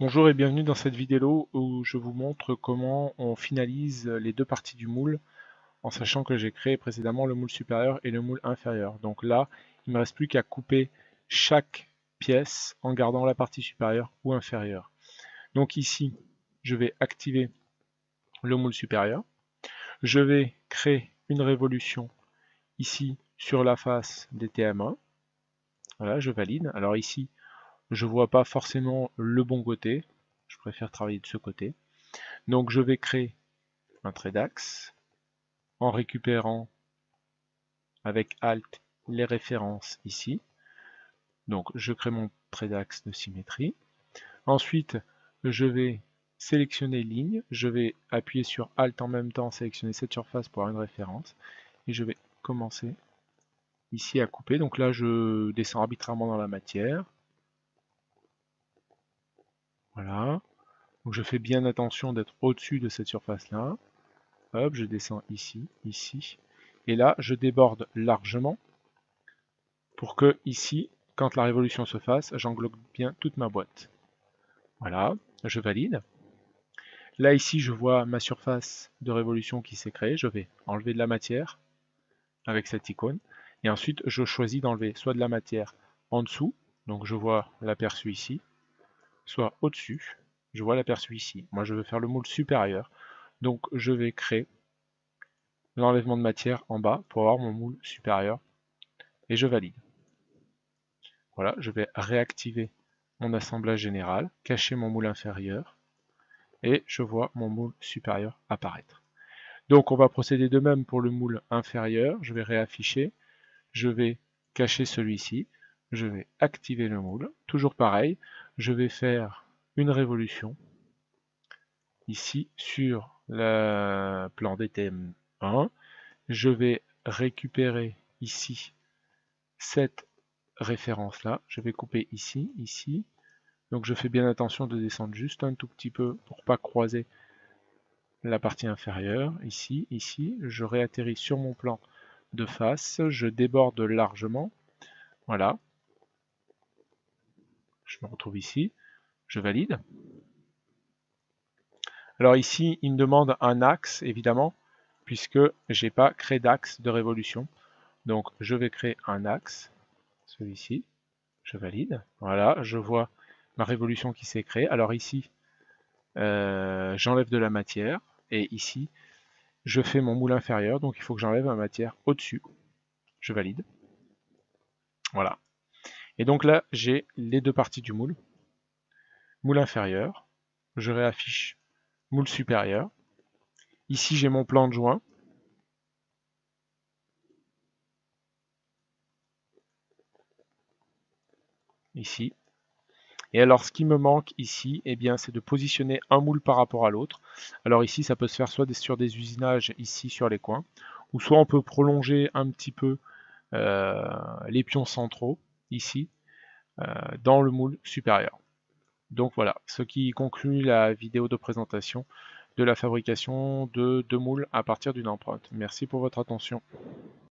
Bonjour et bienvenue dans cette vidéo où je vous montre comment on finalise les deux parties du moule en sachant que j'ai créé précédemment le moule supérieur et le moule inférieur. Donc là, il ne me reste plus qu'à couper chaque pièce en gardant la partie supérieure ou inférieure. Donc ici, je vais activer le moule supérieur. Je vais créer une révolution ici sur la face des TM1. Voilà, je valide. Alors ici, je ne vois pas forcément le bon côté. Je préfère travailler de ce côté. Donc je vais créer un trait d'axe en récupérant avec Alt les références ici. Donc je crée mon trait d'axe de symétrie. Ensuite, je vais sélectionner ligne, je vais appuyer sur Alt en même temps, sélectionner cette surface pour avoir une référence, et je vais commencer ici à couper. Donc là, je descends arbitrairement dans la matière. Voilà. Donc je fais bien attention d'être au-dessus de cette surface-là. Hop, je descends ici, ici. Et là, je déborde largement pour que ici, quand la révolution se fasse, j'englobe bien toute ma boîte. Voilà, je valide. Là ici, je vois ma surface de révolution qui s'est créée. Je vais enlever de la matière avec cette icône. Et ensuite, je choisis d'enlever soit de la matière en dessous, donc je vois l'aperçu ici, soit au-dessus, je vois l'aperçu ici. Moi, je veux faire le moule supérieur, donc je vais créer l'enlèvement de matière en bas pour avoir mon moule supérieur et je valide. Voilà, je vais réactiver mon assemblage général, cacher mon moule inférieur et je vois mon moule supérieur apparaître. Donc on va procéder de même pour le moule inférieur, je vais réafficher, je vais cacher celui-ci, je vais activer le moule, toujours pareil, je vais faire une révolution ici sur le plan DTM1, je vais récupérer ici cette référence là, je vais couper ici, ici, donc je fais bien attention de descendre juste un tout petit peu pour pas croiser la partie inférieure, ici, ici, je réatterris sur mon plan de face, je déborde largement, voilà, je me retrouve ici, je valide. Alors ici, il me demande un axe, évidemment, puisque j'ai pas créé d'axe de révolution. Donc je vais créer un axe, celui-ci, je valide. Voilà, je vois ma révolution qui s'est créée. Alors ici, j'enlève de la matière, et ici, je fais mon moule inférieur, donc il faut que j'enlève ma matière au-dessus. Je valide. Voilà. Et donc là, j'ai les deux parties du moule. Moule inférieur, je réaffiche moule supérieur. Ici, j'ai mon plan de joint. Ici. Et alors, ce qui me manque ici, eh bien, c'est de positionner un moule par rapport à l'autre. Alors ici, ça peut se faire soit sur des usinages ici sur les coins, ou soit on peut prolonger un petit peu les pions centraux ici dans le moule supérieur. Donc voilà, ce qui conclut la vidéo de présentation de la fabrication de deux moules à partir d'une empreinte. Merci pour votre attention.